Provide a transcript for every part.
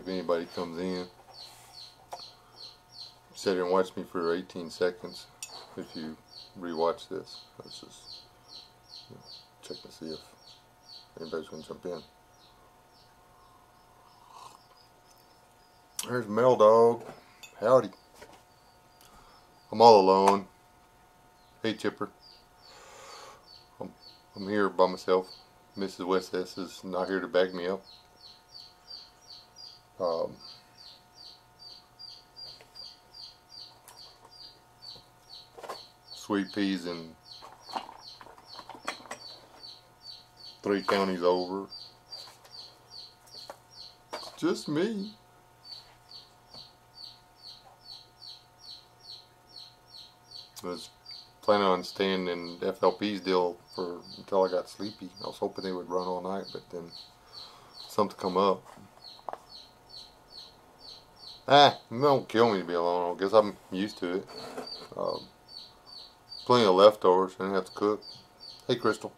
anybody comes in. Sit here and watch me for 18 seconds. If you rewatch this, let's just check to see if anybody's going to jump in. There's Mel Dog. Howdy. I'm all alone. Hey Chipper. I'm here by myself. Mrs. West S is not here to back me up. Sweet peas in 3 counties over. It's just me. I was planning on staying in FLP's deal until I got sleepy. I was hoping they would run all night, but then something come up. It don't kill me to be alone. I guess I'm used to it. Plenty of leftovers. I didn't have to cook. Hey, Crystal.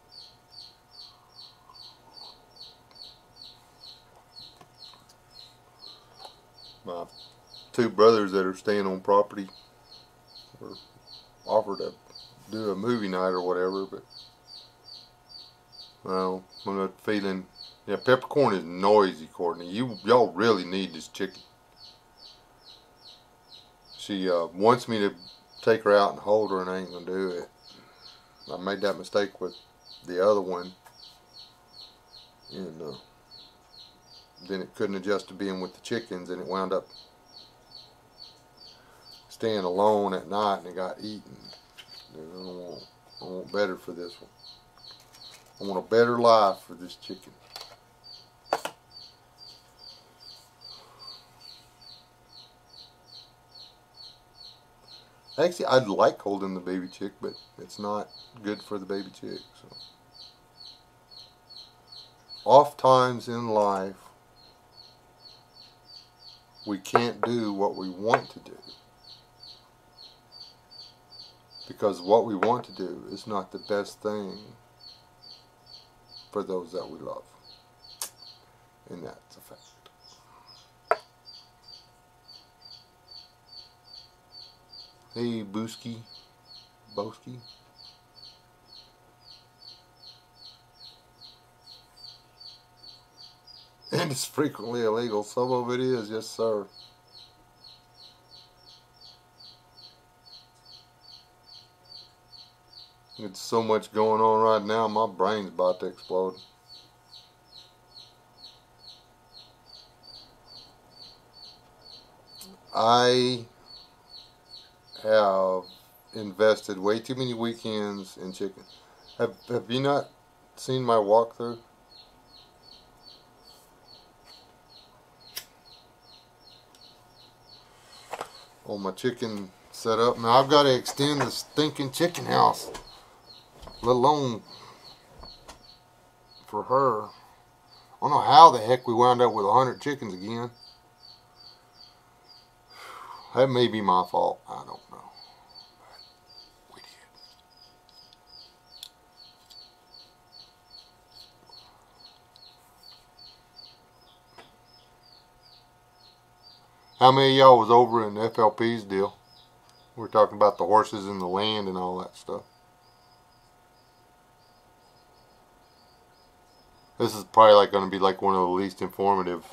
My 2 brothers that are staying on property were offered to do a movie night or whatever, but well, I'm not feeling. Yeah, peppercorn is noisy, Courtney. Y'all really need this chicken. She wants me to take her out and hold her, and I ain't gonna do it. I made that mistake with the other one, and then it couldn't adjust to being with the chickens, and it wound up staying alone at night, and it got eaten. I want better for this one. I want a better life for this chicken. Actually, I'd like holding the baby chick, but it's not good for the baby chick. So, oft times in life, we can't do what we want to do, because what we want to do is not the best thing for those that we love, and that's a fact. Hey, Boski. And it's frequently illegal. Some of it is, yes sir. It's so much going on right now, my brain's about to explode. I have invested way too many weekends in chicken. Have you not seen my walkthrough? On my chicken setup. Now I've got to extend the stinking chicken house, let alone for her. I don't know how the heck we wound up with 100 chickens again. That may be my fault. I don't know. But we did. How many of y'all was over in FLP's deal? We're talking about the horses and the land and all that stuff. This is probably going to be like one of the least informative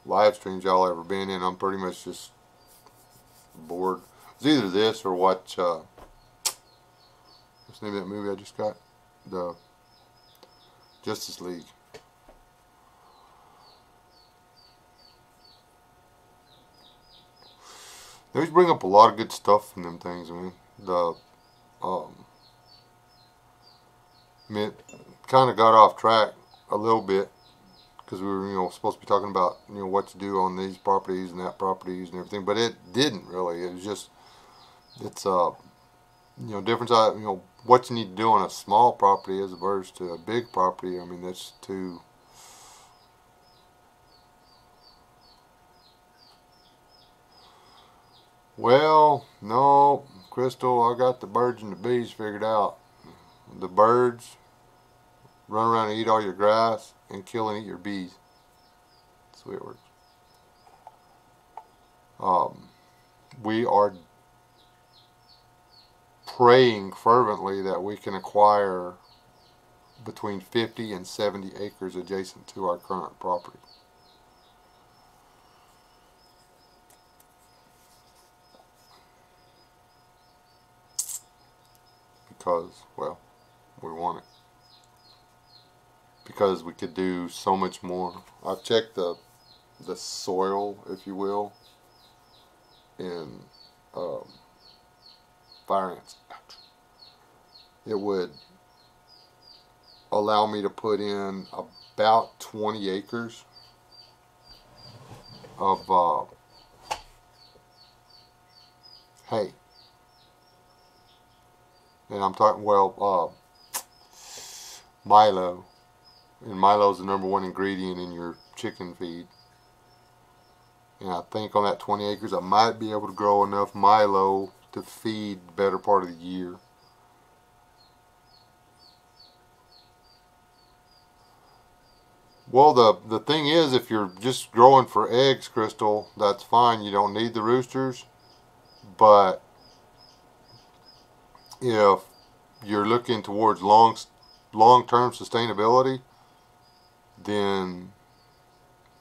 live streams y'all ever been in. I'm pretty much just bored. It's either this or watch what's the name of that movie I just got? The Justice League. They always bring up a lot of good stuff in them things. I mean, it kind of got off track a little bit because we were, supposed to be talking about, what to do on these properties and that properties and everything, but it didn't really. It was just, it's difference. What you need to do on a small property as opposed to a big property. I mean, that's too. Well, no, Crystal, I got the birds and the bees figured out. The birds run around and eat all your grass and kill and eat your bees. That's the way it works. We are praying fervently that we can acquire between 50 and 70 acres adjacent to our current property. Because, well, we want it. Because we could do so much more. I've checked the soil, if you will, in fire ants. It would allow me to put in about 20 acres of hay. And I'm talking, well, Milo. And Milo is the #1 ingredient in your chicken feed. And I think on that 20 acres, I might be able to grow enough Milo to feed the better part of the year. Well, the thing is, if you're just growing for eggs, Crystal, that's fine. You don't need the roosters. But if you're looking towards long-term sustainability, then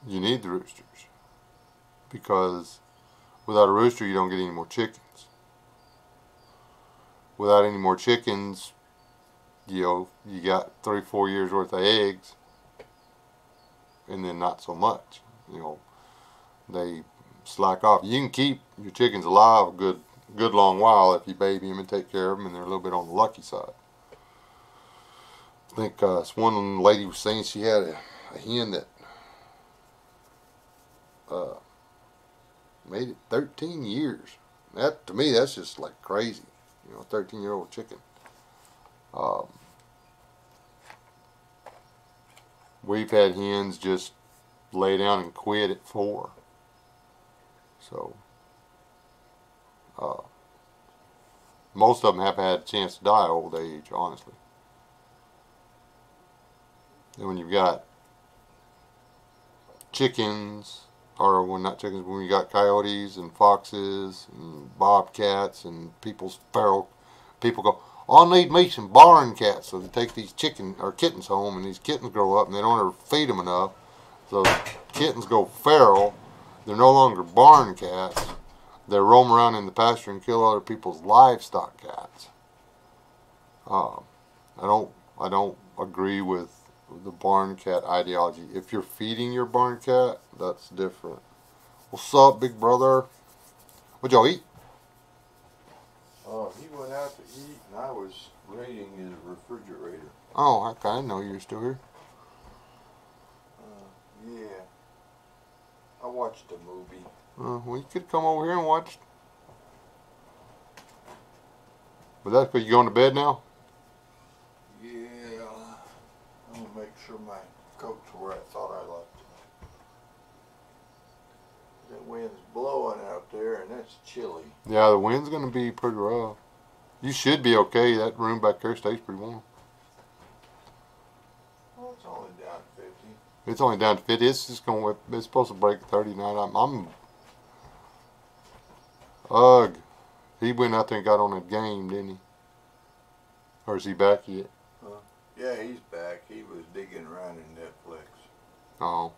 you need the roosters. Because without a rooster, you don't get any more chickens. Without any more chickens, you got 3-4 years worth of eggs, and then not so much. They slack off. You can keep your chickens alive a good long while if you baby them and take care of them, and they're a little bit on the lucky side. I think this one lady was saying she had a hen that made it 13 years. That, to me, that's just like crazy. A 13-year-old chicken. We've had hens just lay down and quit at 4. So, most of them have had a chance to die old age, honestly. And when you've got chickens, or when not chickens, when you got coyotes and foxes and bobcats and people go, I need me some barn cats. So they take these kittens home, and these kittens grow up and they don't ever feed them enough. So kittens go feral. They're no longer barn cats. They roam around in the pasture and kill other people's livestock cats. I don't agree with the barn cat ideology. If you're feeding your barn cat, that's different. What's up, big brother? What'd y'all eat? He went out to eat, and I was raiding his refrigerator. Oh, okay. I didn't know you were still here. Yeah. I watched a movie. Well, you could come over here and watch. But that's because you going to bed now? Yeah. I'm going to make sure my coat's where I thought I left it. The wind's blowing out there, and it's chilly. Yeah, the wind's going to be pretty rough. You should be okay. That room back there stays pretty warm. Well, it's only down to 50. It's only down to 50. It's supposed to break 30 tonight. Ugh. He went out there and got on a game, didn't he? Or is he back yet? Yeah, he's back. He was digging around in Netflix. Oh.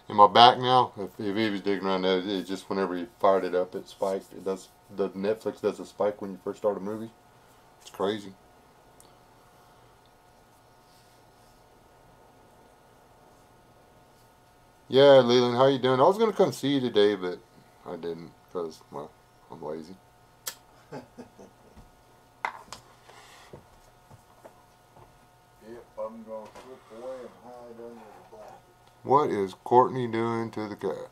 Am I back now? If he was digging around there, it just whenever he fired it up, it spiked. Netflix does a spike when you first start a movie. It's crazy. Yeah, Leland, how you doing? I was going to come see you today, but I didn't because, well, I'm lazy. Yep, I'm going to slip away and hide under the blanket. What is Courtney doing to the cat?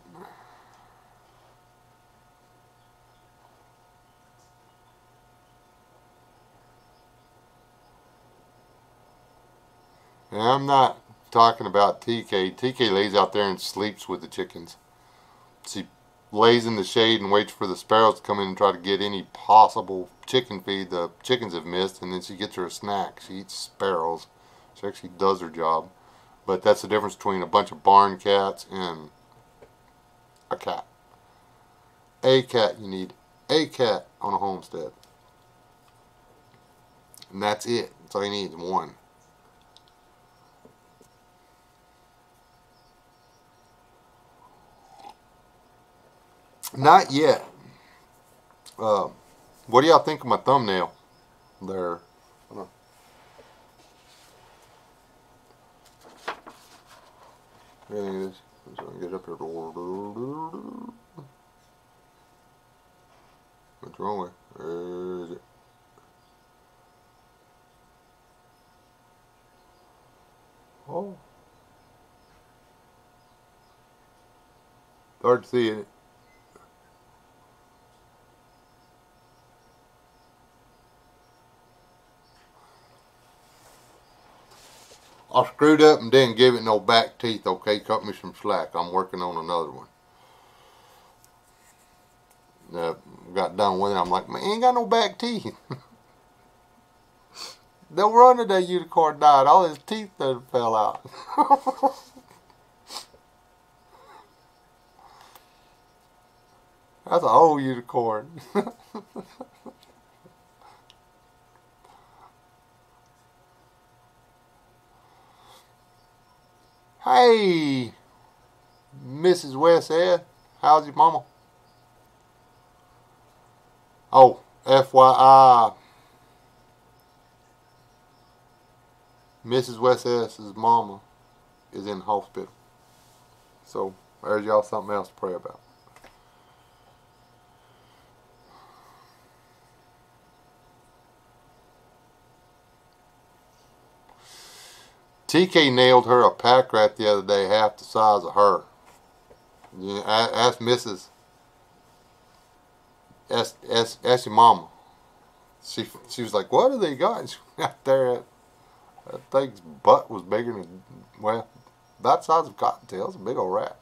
And I'm not talking about TK. TK lays out there and sleeps with the chickens. She lays in the shade and waits for the sparrows to come in and try to get any possible chicken feed the chickens have missed, and then she gets her a snack. She eats sparrows. She actually does her job. But that's the difference between a bunch of barn cats and a cat. A cat. You need a cat on a homestead. And that's it. That's all you need is one. Not yet. What do y'all think of my thumbnail there? Anything of this? So I can get up here. What's wrong with it? Where is it? Oh. It's hard to see, isn't it? I screwed up and didn't give it no back teeth, okay? Cut me some slack. I'm working on another one. Got done with it. I'm like, man, ain't got no back teeth. No wonder that unicorn died. All his teeth that fell out. That's an old unicorn. Hey, Mrs. Westhead, how's your mama? Oh, FYI, Mrs. Westhead's mama is in the hospital. So there's y'all something else to pray about. TK nailed her a pack rat the other day, half the size of her. You ask Mrs. Ask your mama. She was like, what do they got? And she went out there. That thing's butt was bigger than, well, that size of cottontail. It's a big old rat.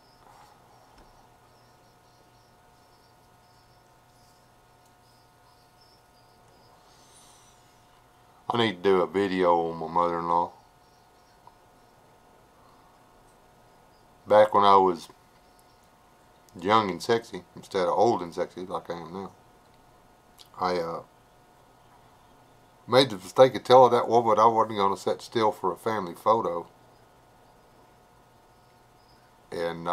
I need to do a video on my mother-in-law. Back when I was young and sexy, instead of old and sexy like I am now, I made the mistake of telling that woman I wasn't going to sit still for a family photo. And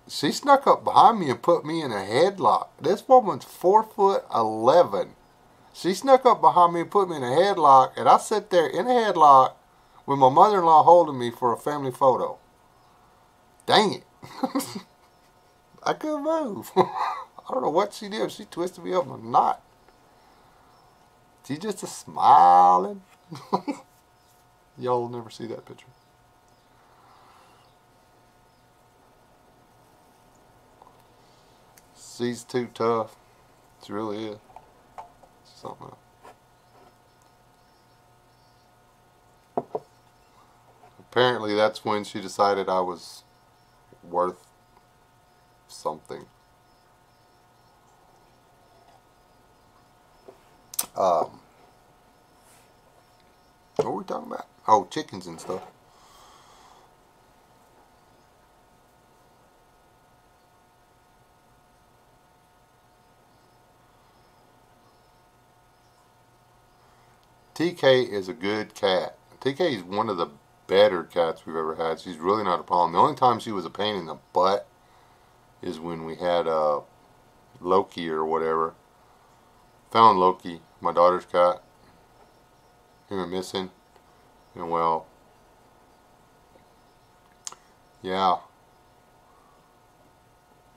she snuck up behind me and put me in a headlock. This woman's 4'11". She snuck up behind me and put me in a headlock, and I sit there in a headlock with my mother-in-law holding me for a family photo. Dang it. I couldn't move. I don't know what she did. She twisted me up in a knot. She just a smiling. Y'all will never see that picture. She's too tough. She really is. Something else. Apparently that's when she decided I was worth something. What were we talking about? Oh, chickens and stuff. TK is a good cat. TK is one of the better cats we've ever had. She's really not a problem. The only time she was a pain in the butt is when we had Loki or whatever. Found Loki, my daughter's cat. He went missing. And well, yeah.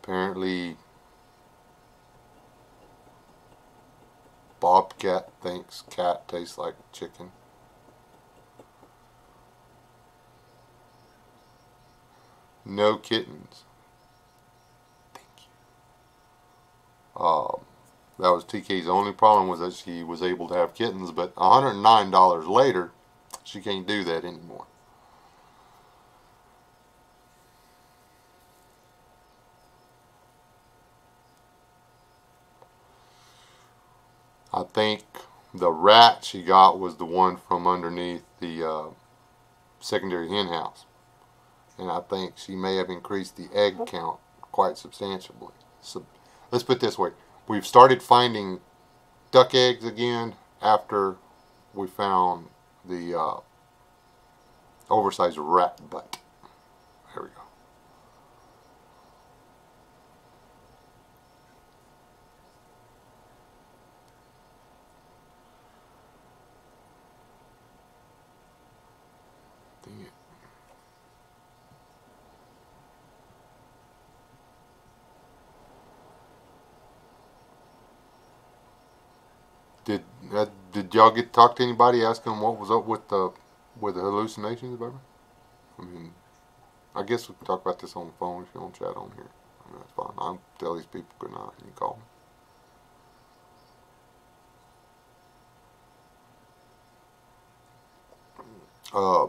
Apparently Bobcat thinks cat tastes like chicken. No kittens. Thank you. That was TK's only problem, was that she was able to have kittens, but $109 later, she can't do that anymore. I think the rat she got was the one from underneath the secondary hen house. and I think she may have increased the egg count quite substantially. So let's put it this way: we've started finding duck eggs again after we found the oversized rat butt. There we go. Dang it. Did y'all get to talk to anybody, ask them what was up with the hallucinations, baby? I mean, I guess we can talk about this on the phone if you want to chat on here. I mean, that's fine. I'll tell these people good night and you call me.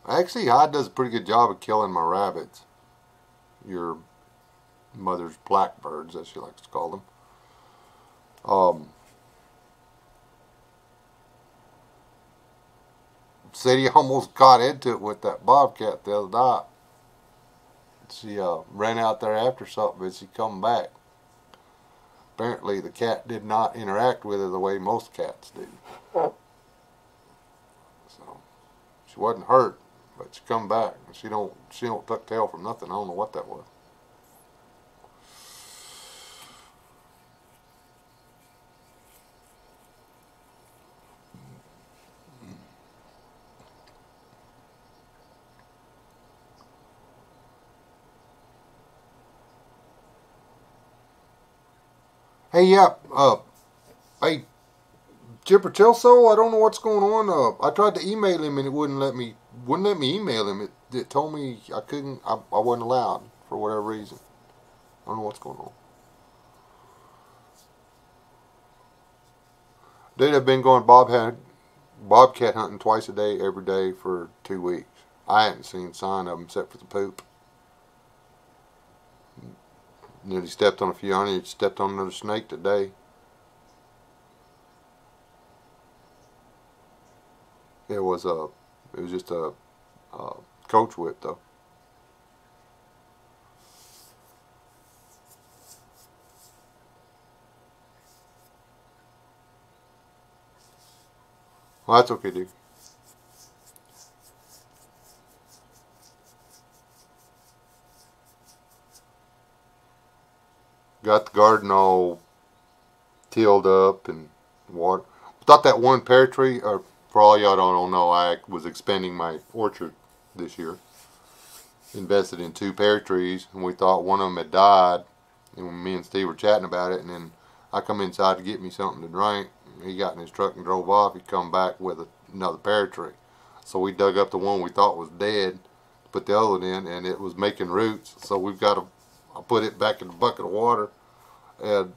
Actually, Hyde does a pretty good job of killing my rabbits. Your mother's blackbirds, as she likes to call them. Sadie almost got into it with that bobcat the other night. She ran out there after something, but she come back. Apparently, the cat did not interact with her the way most cats do. So she wasn't hurt, but she come back. She don't tuck tail from nothing. I don't know what that was. Hey, yeah, hey, Chipper Chelso, I don't know what's going on. I tried to email him and it wouldn't let me email him. It told me I couldn't, I wasn't allowed for whatever reason. I don't know what's going on. Dude, I've been going bobcat hunting twice a day, every day for 2 weeks. I hadn't seen a sign of them except for the poop. Nearly stepped on a few onions, stepped on another snake today. It was just a coach whip though. Well, that's okay, dude. Got the garden all tilled up and water. Thought that one pear tree, or for all y'all don't know, I was expanding my orchard this year. Invested in 2 pear trees, and we thought one of them had died. And me and Steve were chatting about it, and then I come inside to get me something to drink. He got in his truck and drove off. He come back with another pear tree. So we dug up the one we thought was dead, put the other one in, and it was making roots. So we've got to, I put it back in the bucket of water and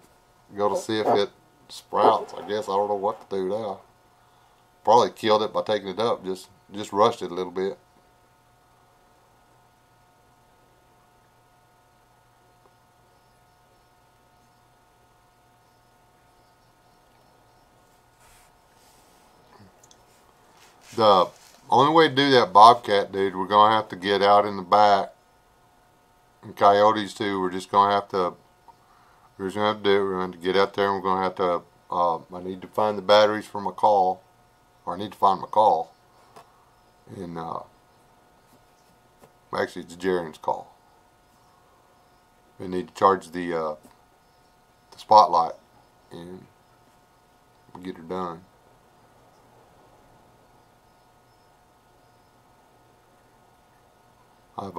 go to see if it sprouts. I guess I don't know what to do now. Probably killed it by taking it up. Just rushed it a little bit. The only way to do that bobcat, dude, we're gonna have to get out in the back. And coyotes too. We're just gonna have to. We're just gonna have to do it. We're gonna have to get out there, and we're gonna have to. I need to find the batteries for my call, or I need to find my call. And actually, it's Jaren's call. We need to charge the spotlight and get her done. I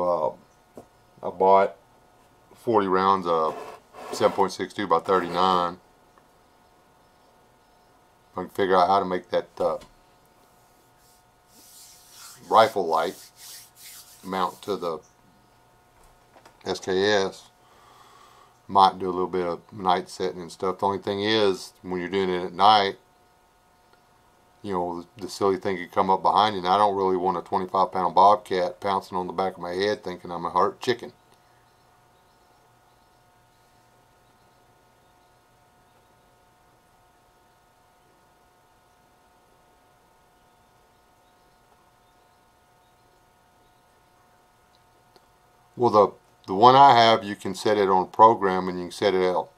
bought 40 rounds of 7.62 by 39. I can figure out how to make that rifle light mount to the SKS. Might do a little bit of night setting and stuff. The only thing is, when you're doing it at night, you know, the silly thing could come up behind you, and I don't really want a 25-pound bobcat pouncing on the back of my head thinking I'm a hurt chicken. Well, the one I have, you can set it on a program, and you can set it out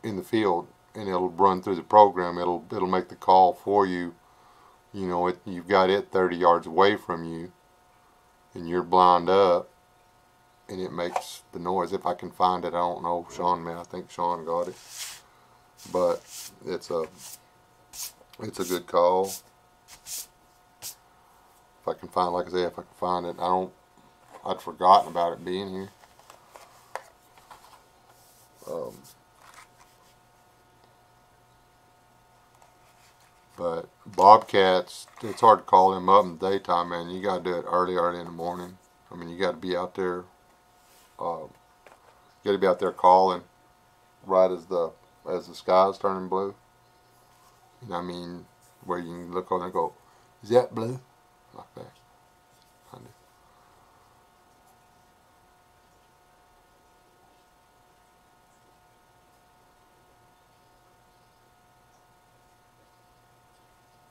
in the field, and it'll run through the program. It'll make the call for you. You know, you've got it 30 yards away from you, and you're blind up, and it makes the noise. If I can find it, I don't know. Sean, man, I think Sean got it, but it's a good call. If I can find, like I say, if I can find it, I'd forgotten about it being here. But Bobcats, it's hard to call them up in the daytime, man. You got to do it early in the morning. I mean, you got to be out there. You got to be out there calling right as the sky's turning blue. And I mean, where you can look on and go, is that blue? Like that. Kind of.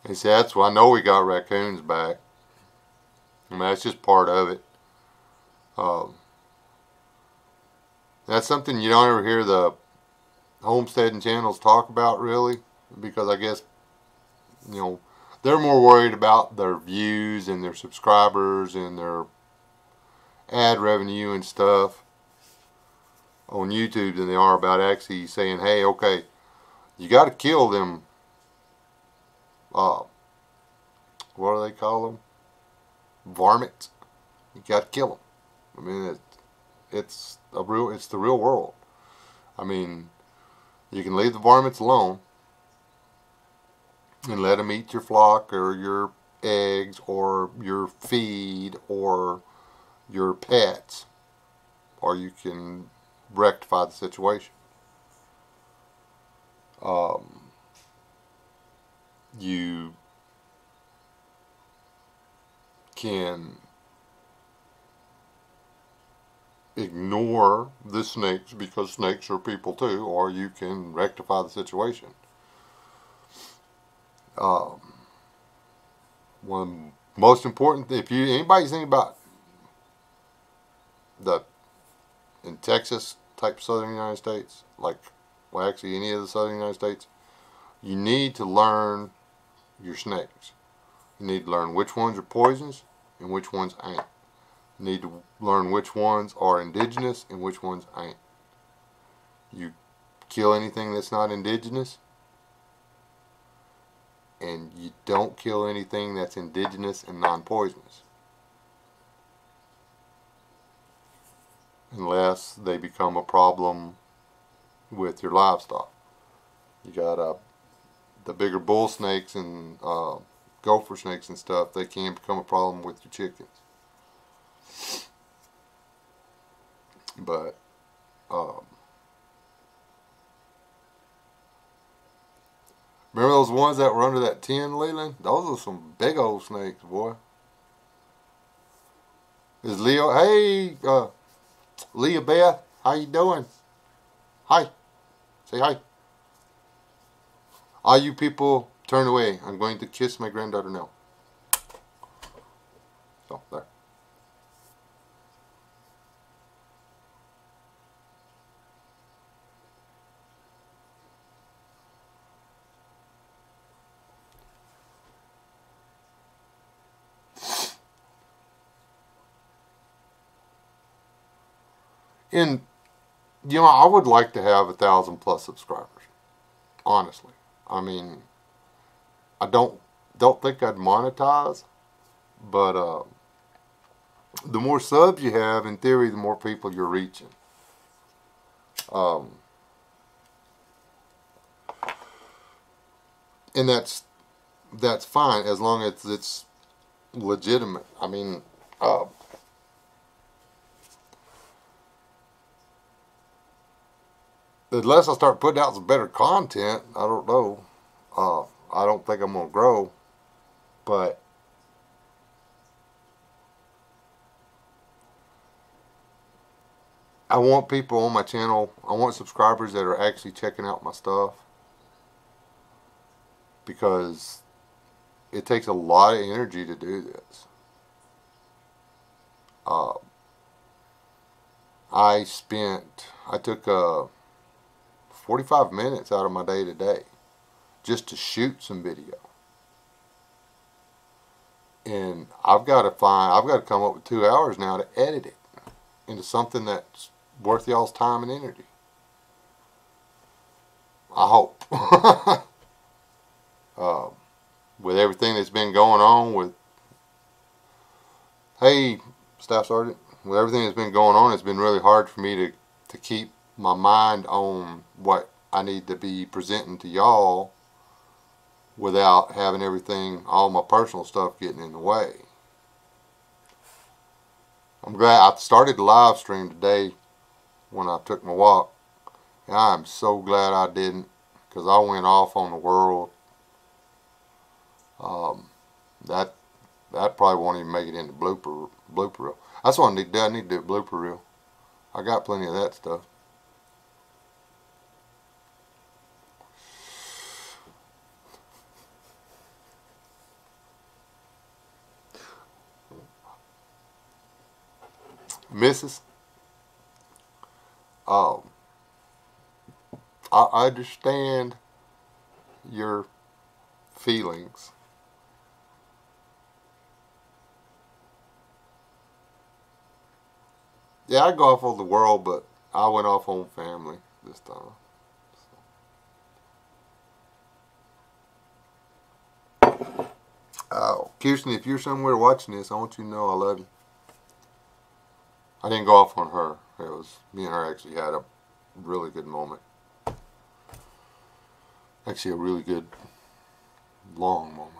He said, that's why I know we got raccoons back. I mean, that's just part of it. That's something you don't ever hear the homesteading channels talk about, really, because I guess, you know, they're more worried about their views and their subscribers and their ad revenue and stuff on YouTube than they are about actually saying, hey, okay, you got to kill them. What do they call them? Varmints. You got to kill them. I mean, it's the real world. I mean, you can leave the varmints alone and let them eat your flock or your eggs or your feed or your pets, or you can rectify the situation. You can ignore the snakes because snakes are people too, or you can rectify the situation. One of the most important, if anybody's thinking about in Texas type southern United States, like, well, actually any of the southern United States, you need to learn your snakes. You need to learn which ones are poisonous and which ones ain't. You need to learn which ones are indigenous and which ones ain't. You kill anything that's not indigenous, and you don't kill anything that's indigenous and non-poisonous, unless they become a problem with your livestock. You got the bigger bull snakes and gopher snakes and stuff, they can become a problem with your chickens. But remember those ones that were under that tin, Leland? Those are some big old snakes, boy. Is Leo? Hey, Leah Beth, how you doing? Hi. Say hi. All you people, turn away. I'm going to kiss my granddaughter now. So, there. And, you know, I would like to have 1,000+ subscribers. Honestly. I mean, I don't think I'd monetize, but the more subs you have, in theory, the more people you're reaching. And that's fine as long as it's legitimate. I mean, unless I start putting out some better content, I don't know. I don't think I'm gonna grow, but I want people on my channel. I want subscribers that are actually checking out my stuff, because it takes a lot of energy to do this. I took 45 minutes out of my day today just to shoot some video. And I've got to come up with 2 hours now to edit it into something that's worth y'all's time and energy. I hope. With everything that's been going on hey, Staff Sergeant, with everything that's been going on, it's been really hard for me to keep my mind on what I need to be presenting to y'all without having all my personal stuff getting in the way. I'm glad I started the live stream today when I took my walk. And I'm so glad I didn't, because I went off on the world. That probably won't even make it into blooper reel. That's what I need to do. I need to do a blooper reel. I got plenty of that stuff. Mrs. I understand your feelings. Yeah, I go off on the world, but I went off on family this time. Oh, Kirsten, if you're somewhere watching this, I want you to know I love you. I didn't go off on her. It was me and her actually had a really good moment. Actually, a really good long moment.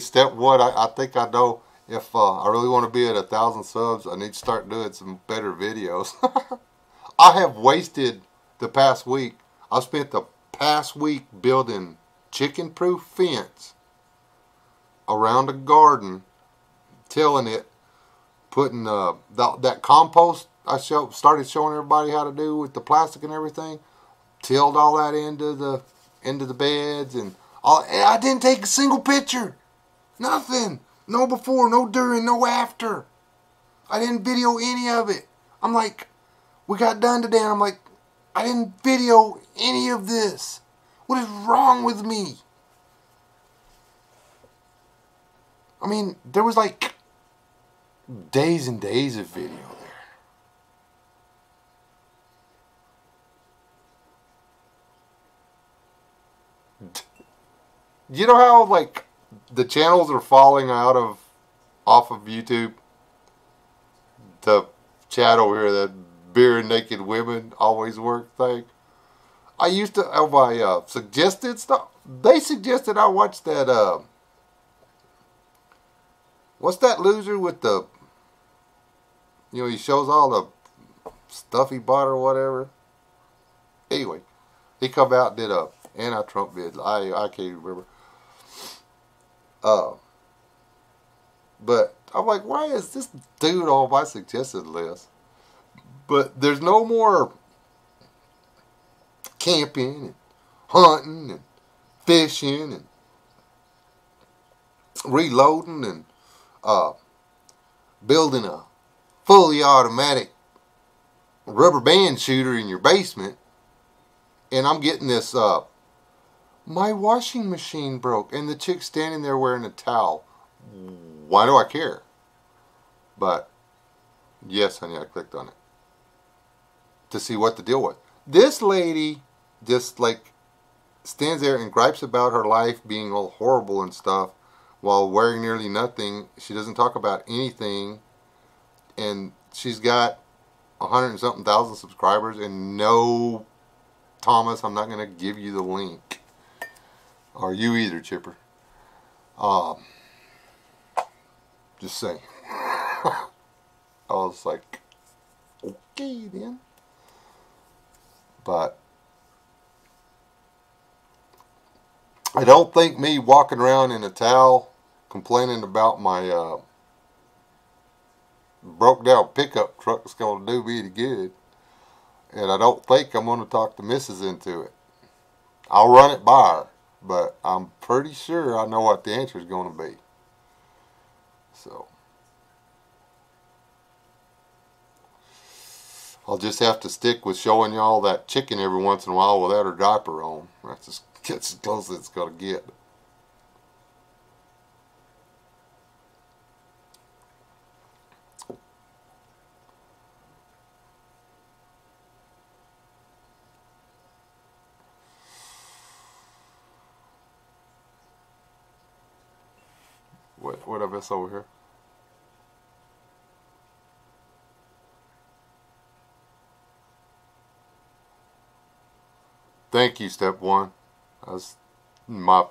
Step one, I think I know if I really want to be at 1,000 subs, I need to start doing some better videos. I have wasted the past week. I spent the past week building chicken-proof fence around a garden, tilling it, putting that compost I started showing everybody how to do with the plastic and everything. Tilled all that into the beds and all. And I didn't take a single picture. Nothing. No before, no during, no after. I didn't video any of it. I'm like, we got done today, and I'm like, I didn't video any of this. What is wrong with me? I mean, there was like days and days of video there. You know how like the channels are falling off of YouTube? The chat over here, that beer and naked women always work thing. I used to have my suggested stuff. They suggested I watch that what's that loser with the, he shows all the stuff he bought or whatever. Anyway, he come out and did a anti-Trump vid. I can't remember. But I'm like, why is this dude on my suggested list? But there's no more camping and hunting and fishing and reloading and building a fully automatic rubber band shooter in your basement. And I'm getting this, my washing machine broke, and the chick's standing there wearing a towel. Why do I care? But yes, honey, I clicked on it to see what the deal was. This lady just like stands there and gripes about her life being all horrible and stuff while wearing nearly nothing. She doesn't talk about anything, and she's got 100 and something thousand subscribers. And no, Thomas, I'm not going to give you the link, or you either, Chipper. Just saying. I was like, okay then. But I don't think me walking around in a towel complaining about my broke down pickup truck is going to do me any good. And I don't think I'm going to talk the missus into it. I'll run it by her, but I'm pretty sure I know what the answer is going to be. So I'll just have to stick with showing y'all that chicken every once in a while without her diaper on. That's as close as it's gonna get. What I miss over here? Thank you, step one. My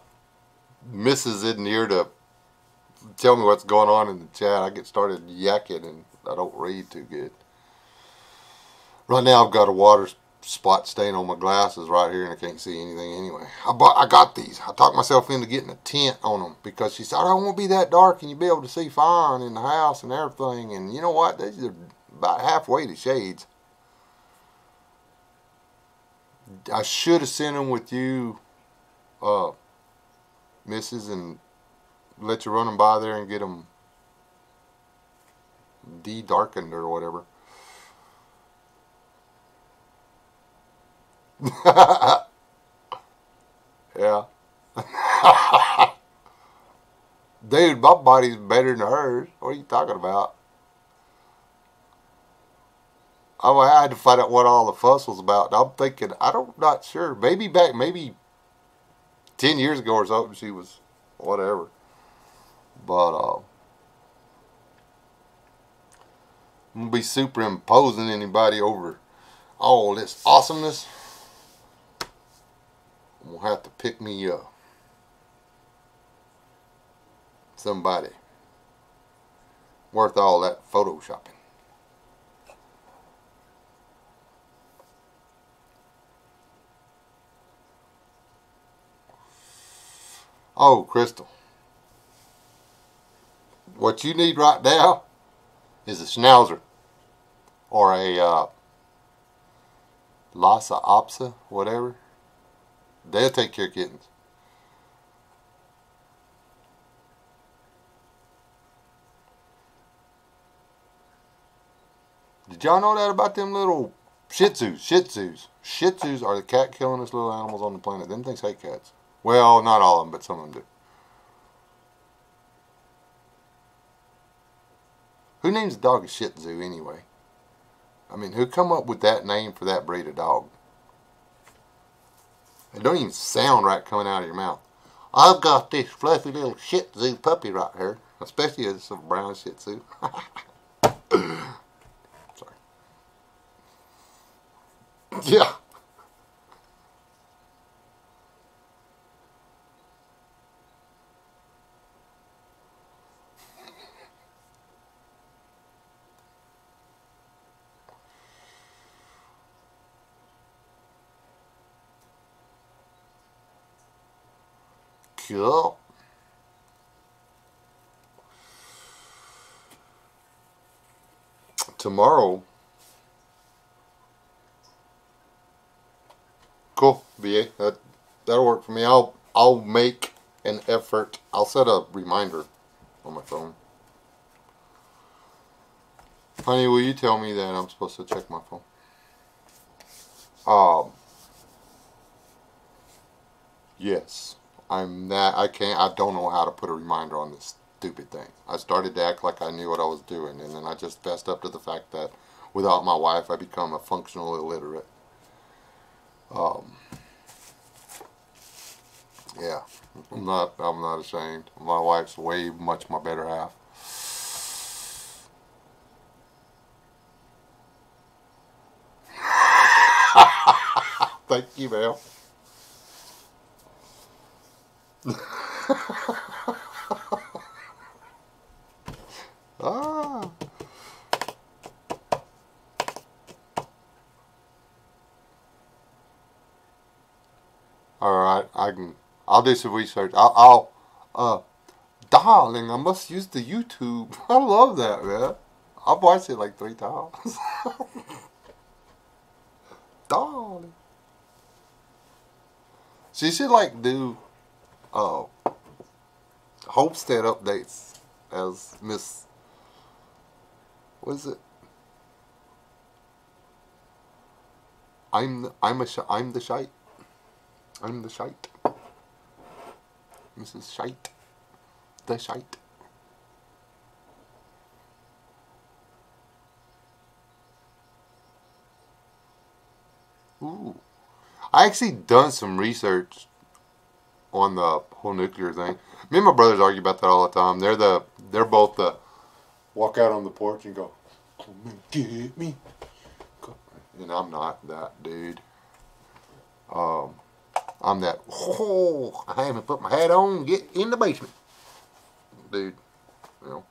missus isn't here to tell me what's going on in the chat. I get started yakking and I don't read too good. Right now I've got a water spot stain on my glasses right here and I can't see anything anyway. I got these. I talked myself into getting a tint on them because she said, I don't want to be that dark and you'll be able to see fine in the house and everything. And you know what? These are about halfway to shades. I should have sent them with you, Mrs., and let you run them by there and get them de-darkened or whatever. Yeah. Dude, my body's better than hers. What are you talking about? I had to find out what all the fuss was about. I'm thinking, not sure. Maybe 10 years ago or something, she was whatever. But, I'm going to be superimposing anybody over all this awesomeness. I'm going to have to pick me up. Somebody worth all that photoshopping. Oh, Crystal. What you need right now is a schnauzer or a Lhasa Apso, whatever. They'll take care of kittens. Did y'all know that about them little Shih Tzus? Shih Tzus. Shih Tzus are the cat killingest little animals on the planet. Them things hate cats. Well, not all of them, but some of them do. Who names a dog a Shih Tzu anyway? I mean, who come up with that name for that breed of dog? It don't even sound right coming out of your mouth. I've got this fluffy little Shih Tzu puppy right here. Especially if it's a brown Shih Tzu. Sorry. Yeah. Cool. Tomorrow. Cool, BA. That'll work for me. I'll make an effort. I'll set a reminder on my phone. Honey, will you tell me that I'm supposed to check my phone? Yes. I don't know how to put a reminder on this stupid thing. I started to act like I knew what I was doing, and then I just fessed up to the fact that without my wife, I become a functional illiterate. Yeah, I'm not ashamed. My wife's way much my better half. Thank you, Mel. Ah. All right, I'll do some research. Darling, I must use the YouTube. I love that, man. I've watched it like 3 times. Darling. She should like do homestead updates as Miss, what is it? I'm the shite. I'm the shite. Mrs. Shite. The shite. Ooh. I actually done some research on the whole nuclear thing. Me and my brothers argue about that all the time. They're both the walk out on the porch and go, come and get me. And I'm not that dude. I'm that, oh, I haven't put my hat on, get in the basement. Dude, you know,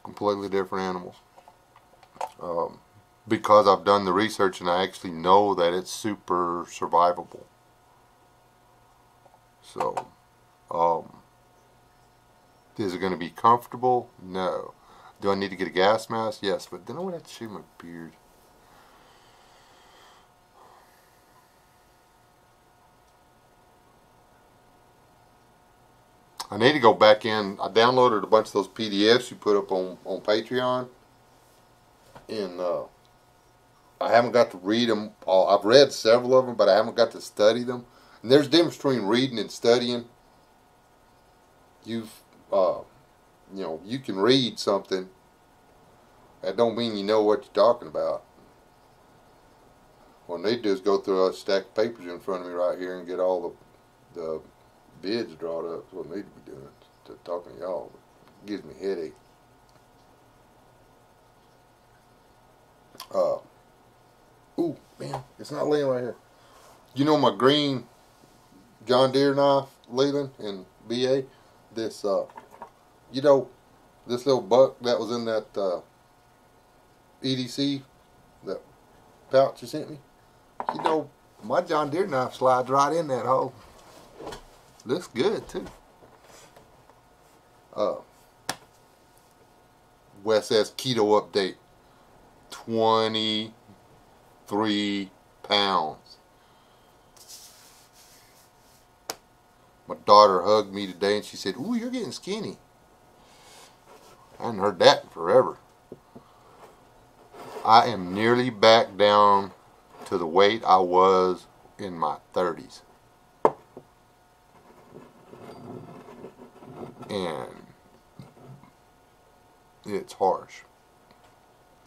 completely different animals. Because I've done the research and I actually know that it's super survivable. So, is it going to be comfortable? No. Do I need to get a gas mask? Yes, but then I would have to shave my beard. I need to go back in. I downloaded a bunch of those PDFs you put up on Patreon. And I haven't got to read them all. I've read several of them, but I haven't got to study them. And there's a difference between reading and studying. You know, you can read something. That don't mean you know what you're talking about. What they do is go through a stack of papers in front of me right here and get all the bids drawn up. That's what I need to be doing. To talking to y'all, it gives me a headache. Ooh, man, it's not laying right here. You know my green John Deere knife, Leland and BA? This, you know, this little buck that was in that EDC, that pouch you sent me? You know, my John Deere knife slides right in that hole. Looks good, too. Wes says keto update. 23 pounds. My daughter hugged me today and she said, ooh, you're getting skinny. I hadn't heard that in forever. I am nearly back down to the weight I was in my 30s. And it's harsh.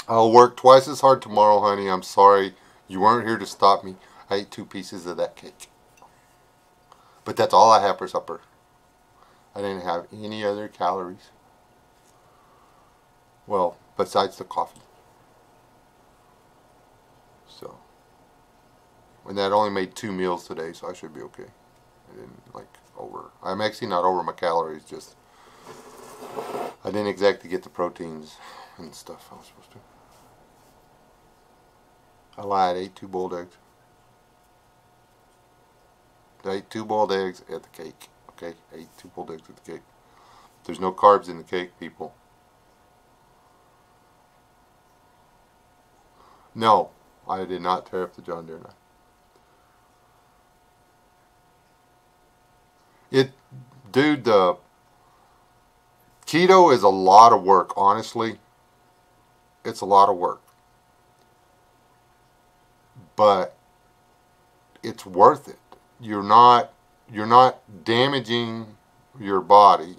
I'll work twice as hard tomorrow, honey. I'm sorry you weren't here to stop me. I ate 2 pieces of that cake. But that's all I had for supper. I didn't have any other calories. Well, besides the coffee. So. And that only made 2 meals today, so I should be okay. I didn't I'm actually not over my calories, just I didn't exactly get the proteins and stuff I was supposed to. I lied, I ate 2 boiled eggs. I ate 2 boiled eggs at the cake. Okay, I ate 2 boiled eggs at the cake. There's no carbs in the cake, people. No, I did not tear up the John Deere knife. Dude, the keto is a lot of work, honestly. It's a lot of work. But it's worth it. You're not damaging your body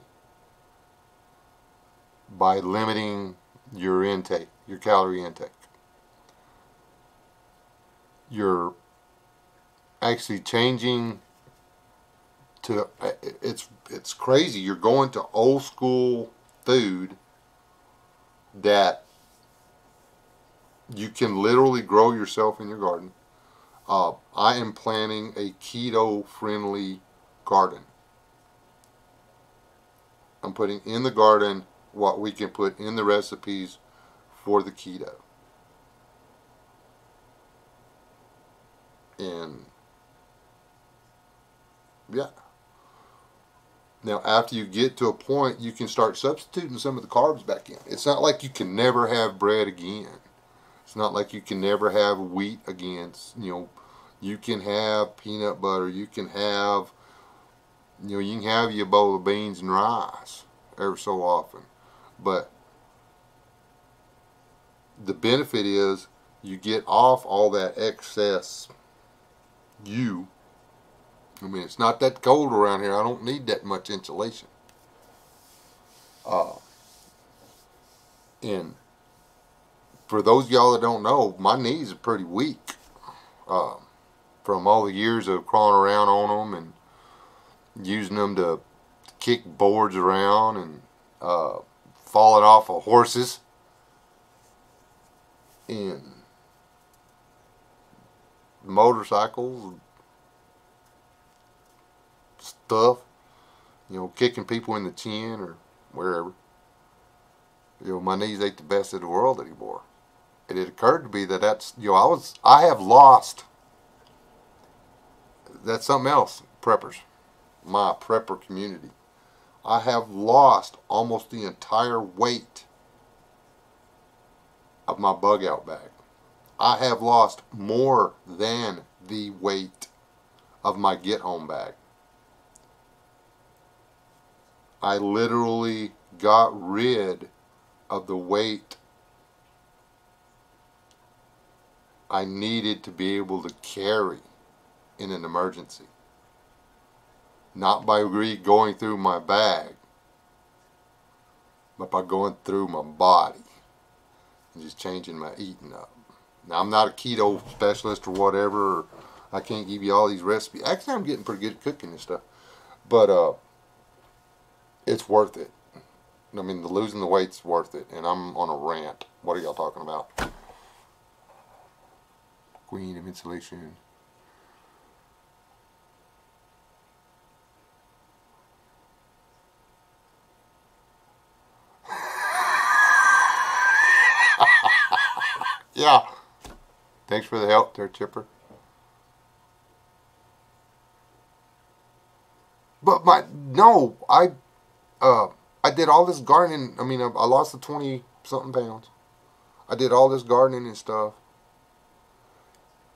by limiting your intake, your calorie intake. You're actually changing to, it's crazy. You're going to old school food that you can literally grow yourself in your garden. I am planning a keto friendly garden. I'm putting in the garden what we can put in the recipes for the keto. And yeah. Now, after you get to a point, you can start substituting some of the carbs back in. It's not like you can never have bread again. It's not like you can never have wheat again. You know, you can have peanut butter. You can have, you know, you can have your bowl of beans and rice. every so often. But the benefit is you get off all that excess I mean, it's not that cold around here. I don't need that much insulation. And for those of y'all that don't know, my knees are pretty weak from all the years of crawling around on them and using them to kick boards around and falling off of horses and motorcycles, stuff, you know, kicking people in the chin or wherever. You know, my knees ain't the best in the world anymore. And it occurred to me that that's, you know, I have lost, that's something else, preppers, my prepper community. I have lost almost the entire weight of my bug out bag. I have lost more than the weight of my get home bag. I literally got rid of the weight I needed to be able to carry in an emergency. Not by going through my bag, but by going through my body and just changing my eating up. Now, I'm not a keto specialist or whatever. Or I can't give you all these recipes. Actually, I'm getting pretty good at cooking and stuff. But it's worth it. I mean, losing the weight's worth it. And I'm on a rant. What are y'all talking about? Queen of insulation. Yeah. Thanks for the help there, Chipper. But I did all this gardening. I mean, I lost the 20-something pounds. I did all this gardening and stuff.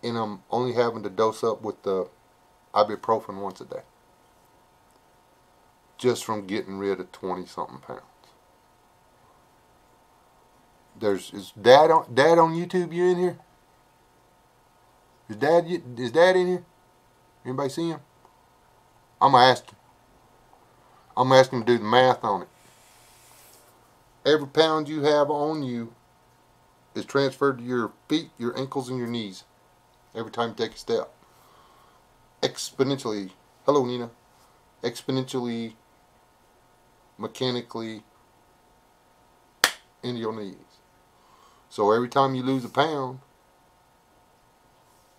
And I'm only having to dose up with the ibuprofen once a day. Just from getting rid of 20-something pounds. Is Dad on YouTube? You in here? Is Dad in here? Anybody see him? I'm gonna ask him. I'm gonna ask him to do the math on it. Every pound you have on you is transferred to your feet, your ankles, and your knees. Every time you take a step. Exponentially. Hello, Nina. Exponentially, mechanically, into your knees. So every time you lose a pound,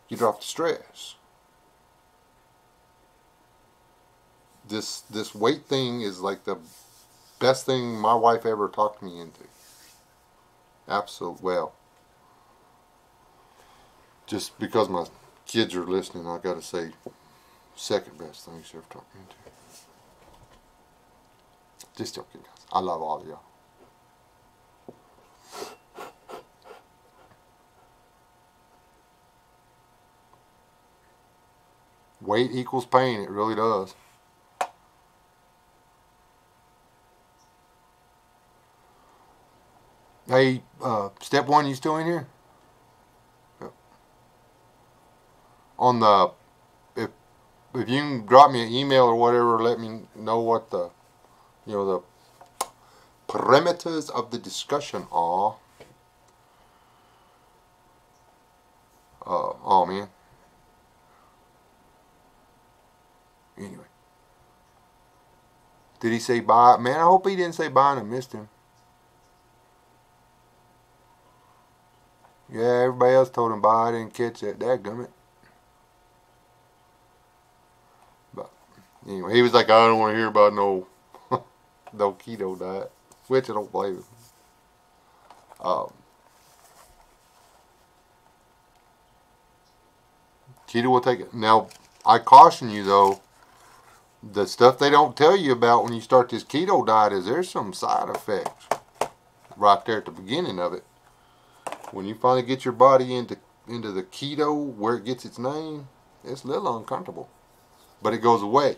you drop the stress. This weight thing is like the best thing my wife ever talked me into. Absolutely. Well, just because my kids are listening, I gotta say, second best thing she ever talked me into. Just joking, guys. I love all of y'all. Weight equals pain. It really does. Hey, step one, you still in here? Yep. On the, if you can drop me an email or whatever, let me know what the, you know, the parameters of the discussion are. Oh man. Anyway. Did he say bye? Man, I hope he didn't say bye and I missed him. Yeah, everybody else told him bye. I didn't catch that. Dadgummit. But anyway, he was like, I don't want to hear about no keto diet. Which I don't blame him. Keto will take it. Now, I caution you though, the stuff they don't tell you about when you start this keto diet is there's some side effects right there at the beginning of it. When you finally get your body into the keto, where it gets its name, it's a little uncomfortable. But it goes away.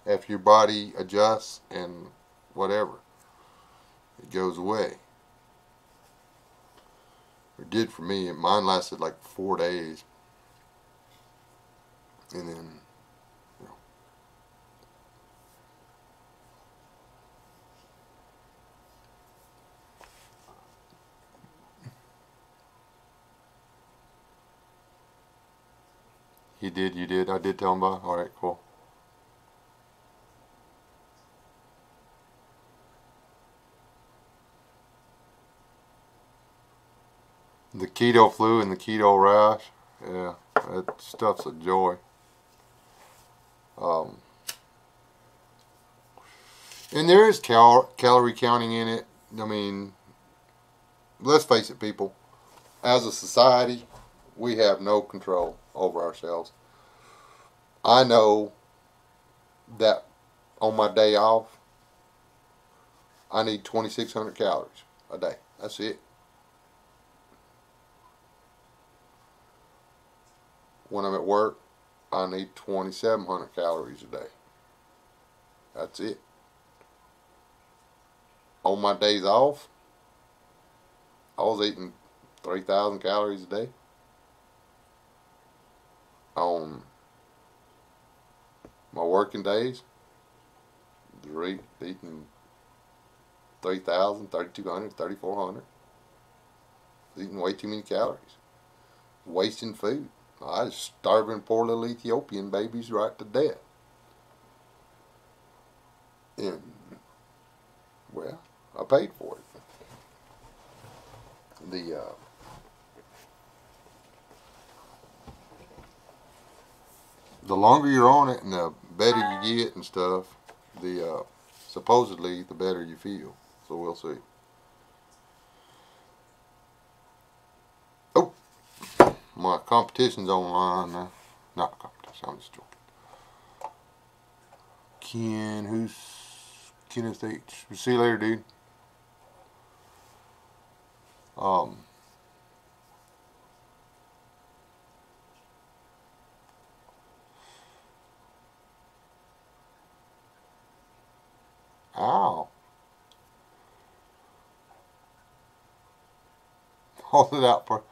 After your body adjusts and whatever, it goes away. It did for me. Mine lasted like 4 days. And then, you know. You did. I did tell him about it. Alright, cool. The keto flu and the keto rash. Yeah, that stuff's a joy. And there is calorie counting in it. I mean, let's face it, people. As a society, we have no control over ourselves. I know that on my day off, I need 2,600 calories a day. That's it. When I'm at work, I need 2,700 calories a day. That's it. On my days off, I was eating 3,000 calories a day. On my working days, eating 3,000, 3,200, 3,400. Eating way too many calories. Wasting food. I was starving poor little Ethiopian babies right to death. And, well, I paid for it. The longer you're on it and the better you get and stuff, supposedly the better you feel. So we'll see. Oh, my competition's online now. Not competition, I'm just joking. Kenneth H. See you later, dude. Ow. Hold it out for...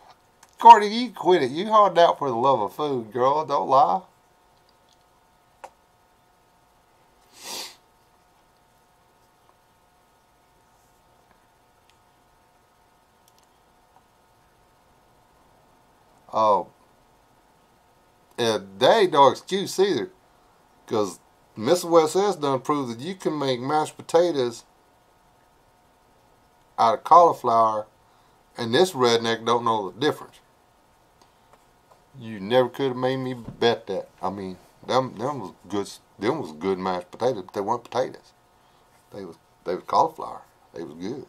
Courtney, you quit it. You hold it out for the love of food, girl. Don't lie. Oh. And they ain't no excuse either. Because Mr. West S done proved that you can make mashed potatoes out of cauliflower, and this redneck don't know the difference. You never could have made me bet that. I mean, them was good. Them was good mashed potatoes, but they weren't potatoes. They was cauliflower. They was good.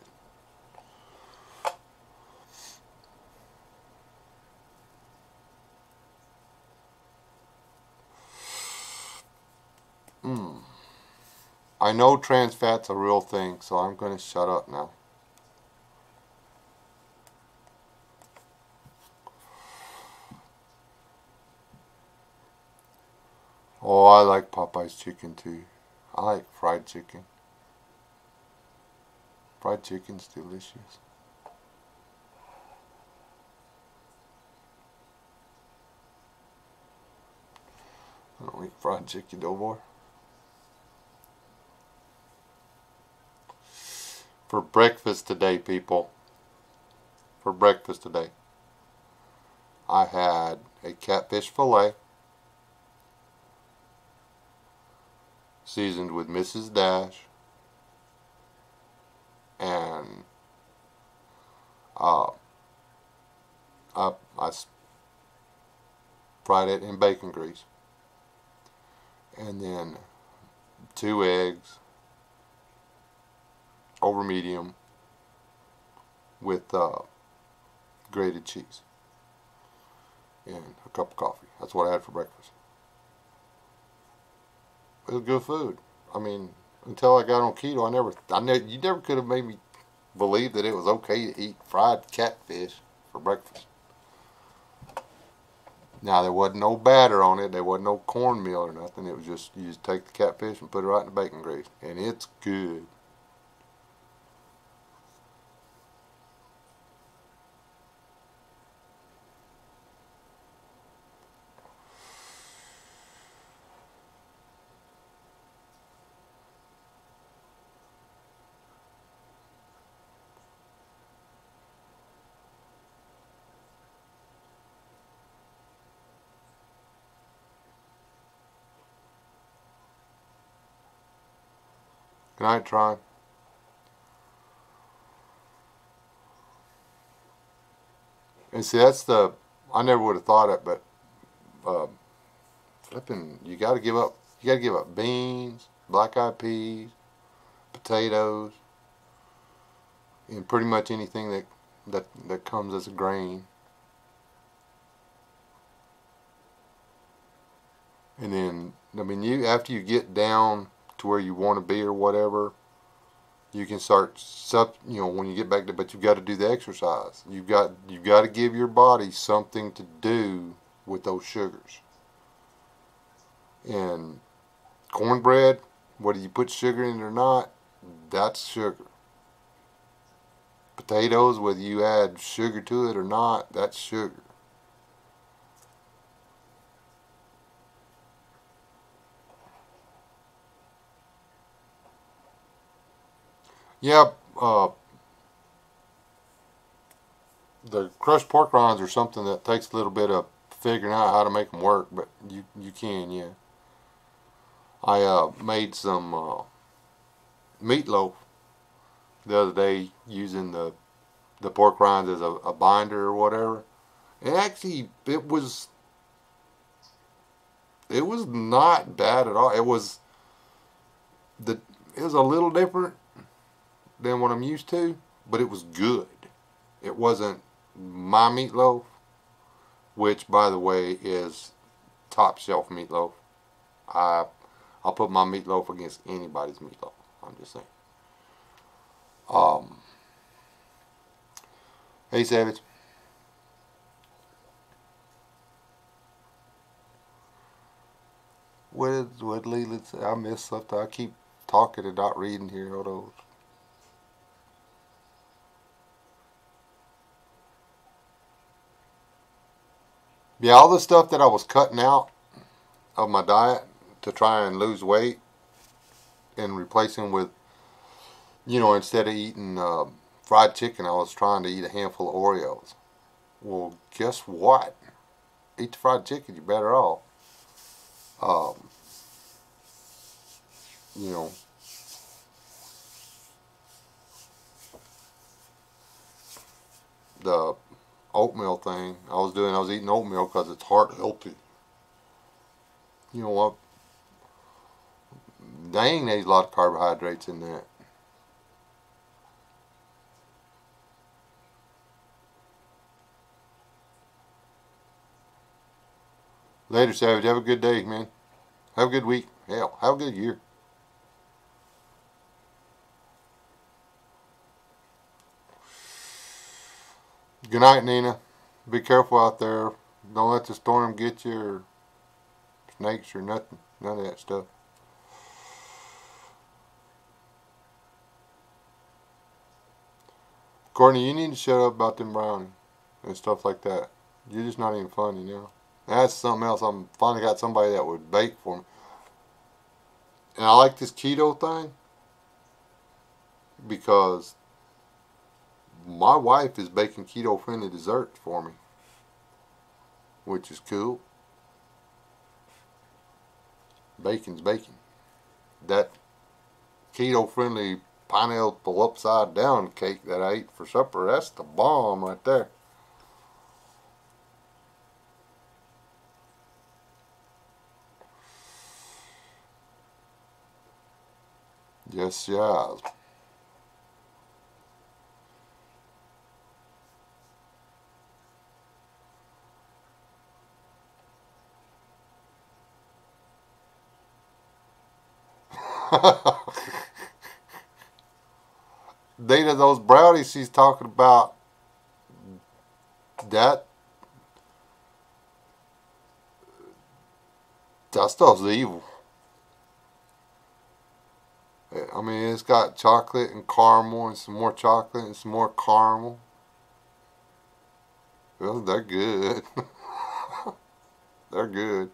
I know trans fat's a real thing, so I'm going to shut up now. Oh, I like Popeye's chicken too. I like fried chicken. Fried chicken's delicious. I don't eat fried chicken no more. For breakfast today, people. For breakfast today, I had a catfish fillet seasoned with Mrs. Dash and I fried it in bacon grease, and then 2 eggs over medium with grated cheese and a cup of coffee. That's what I had for breakfast. It was good food. I mean, until I got on keto, you never could have made me believe that it was okay to eat fried catfish for breakfast. Now, there wasn't no batter on it. There wasn't no cornmeal or nothing. It was just, you just take the catfish and put it right in the bacon grease. And it's good. Good night, Tron. And see, that's the, I never would have thought it, but flipping, you got to give up beans, black-eyed peas, potatoes, and pretty much anything that comes as a grain. And then, I mean, after you get down to where you want to be or whatever, you can start when you get back to, but you've got to do the exercise. You've got to give your body something to do with those sugars. And cornbread, whether you put sugar in it or not, that's sugar. Potatoes, whether you add sugar to it or not, that's sugar. Yeah, the crushed pork rinds are something that takes a little bit of figuring out how to make them work, but you can, yeah. I made some meatloaf the other day using the pork rinds as a binder or whatever. And actually, it was not bad at all. It was a little different than what I'm used to, but it was good. It wasn't my meatloaf, which, by the way, is top shelf meatloaf. I'll put my meatloaf against anybody's meatloaf. I'm just saying. Hey, Savage. What Leland say? I missed something. I keep talking and not reading here. Hold on. Yeah, all the stuff that I was cutting out of my diet to try and lose weight and replacing with, instead of eating fried chicken, I was trying to eat a handful of Oreos. Well, guess what? Eat the fried chicken, you're better off. You know, the oatmeal thing I was eating oatmeal because it's heart healthy. You know what? Dang, there's a lot of carbohydrates in that. Later, Savage. Have a good day, man. Have a good week. Hell, have a good year. Good night, Nina. Be careful out there. Don't let the storm get you, or snakes or nothing. None of that stuff. Courtney, you need to shut up about them brownies and stuff like that. You're just not even funny now. That's something else. I'm finally got somebody that would bake for me. And I like this keto thing because my wife is baking keto-friendly desserts for me, which is cool. Bacon's bacon. That keto-friendly pineapple upside down cake that I ate for supper, that's the bomb right there. Yes, yes. Data, those brownies she's talking about, that That stuff's evil. I mean, it's got chocolate and caramel and some more chocolate and some more caramel. Well, they're good. They're good.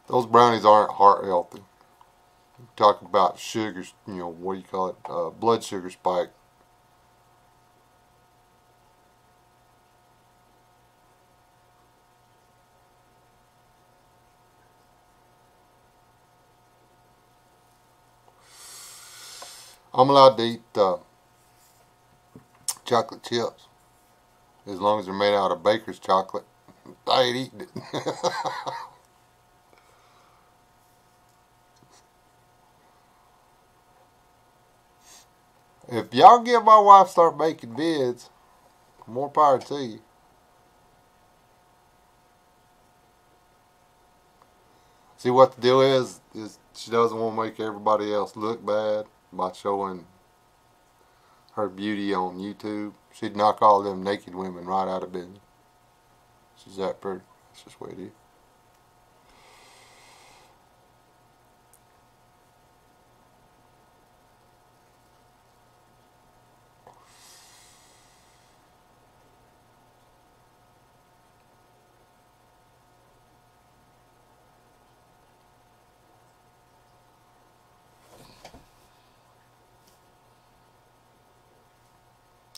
Those brownies aren't heart healthy. Talk about sugars, you know, what do you call it? Blood sugar spike. I'm allowed to eat chocolate chips as long as they're made out of baker's chocolate. I ain't eating it. If y'all get my wife start making vids, more power to you. See, what the deal is she doesn't want to make everybody else look bad by showing her beauty on YouTube. She'd knock all them naked women right out of business. She's that pretty. That's just the way it is.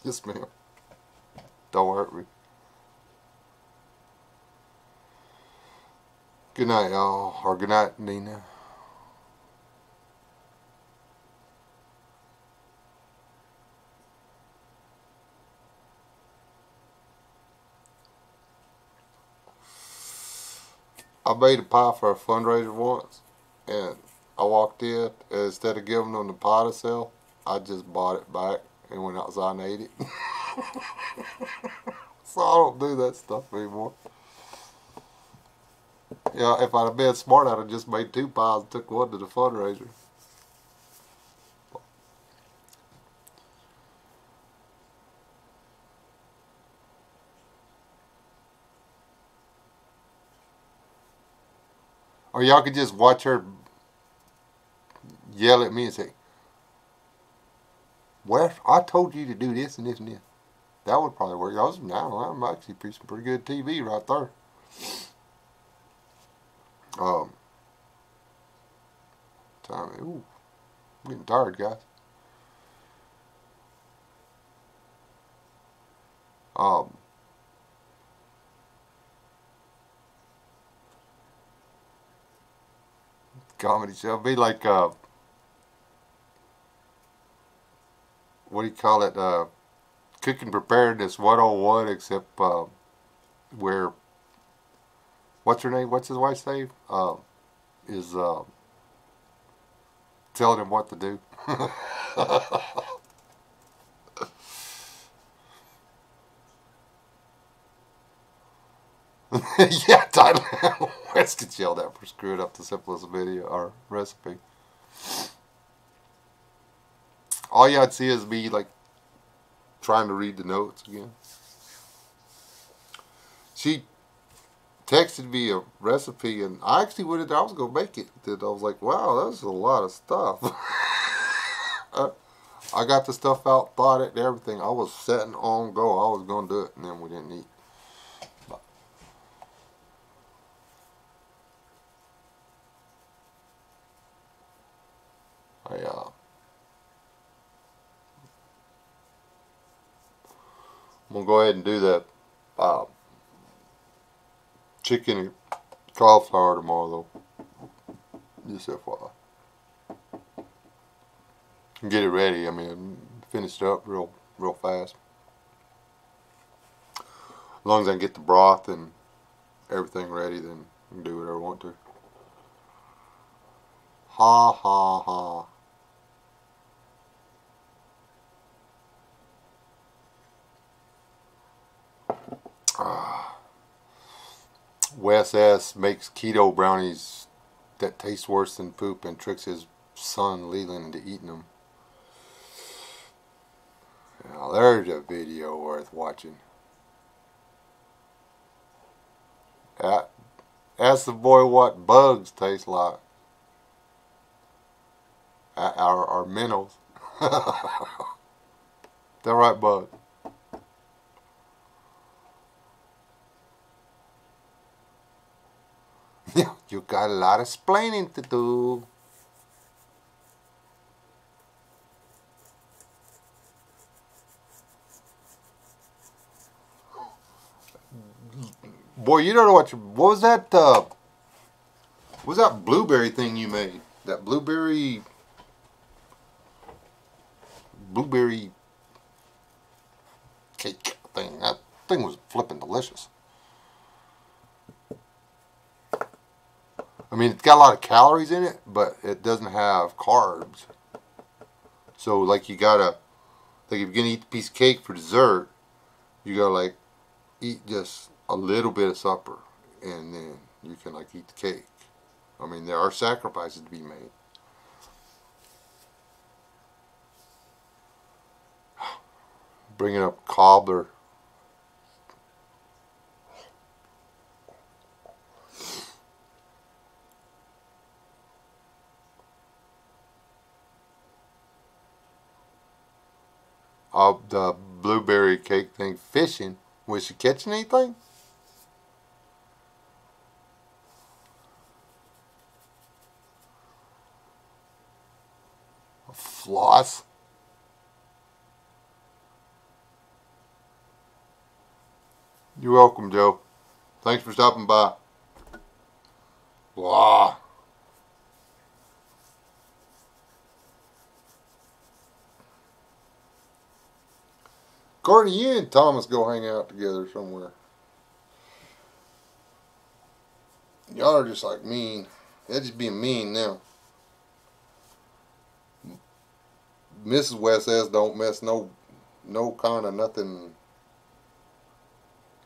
Yes, ma'am. Don't hurt me. Good night, y'all. Or good night, Nina. I made a pie for a fundraiser once, and I walked in, and instead of giving them the pie to sell, I just bought it back and went outside and ate it. So I don't do that stuff anymore. Yeah, if I'd have been smart, I'd have just made 2 pies and took one to the fundraiser. Or y'all could just watch her yell at me and say, "Well, I told you to do this and this and this." That would probably work. I'm actually some pretty good TV right there. Ooh, I'm getting tired, guys. Comedy show. It'd be like, what do you call it? Cooking Preparedness 101, except where, what's her name? What's his wife's name? Is telling him what to do. Yeah, Tyler West gets yelled at for screwing up the simplest video or recipe. All y'all'd see is me like trying to read the notes again. She texted me a recipe, and I actually went. I was gonna make it. I was like, wow, that's a lot of stuff. I got the stuff out, thought it, and everything. I was setting on go. I was gonna do it, and then we didn't eat. I'm gonna go ahead and do that chicken and cauliflower tomorrow, though. Just FYI. Get it ready. I mean, finish it up real fast. As long as I can get the broth and everything ready, then I can do whatever I want to. Ha ha ha. Wes S. makes keto brownies that taste worse than poop and tricks his son Leland into eating them. Now there's a video worth watching. Ask the boy what bugs taste like. Our minnows. That right, bug? Yeah, you got a lot of explaining to do. Boy, you don't know what was that? What was that blueberry thing you made? That blueberry cake thing. That thing was flipping delicious. I mean, it's got a lot of calories in it, but it doesn't have carbs. So, like, you gotta, like, if you're gonna eat the piece of cake for dessert, you gotta, like, eat just a little bit of supper, and then you can, like, eat the cake. I mean, there are sacrifices to be made. Bringing up cobbler. The blueberry cake thing, fishing. Was she catching anything? A floss? You're welcome, Joe. Thanks for stopping by. Blah. Courtney, you and Thomas go hang out together somewhere. Y'all are just like mean. They're just being mean now. Mrs. West says don't mess no kind of nothing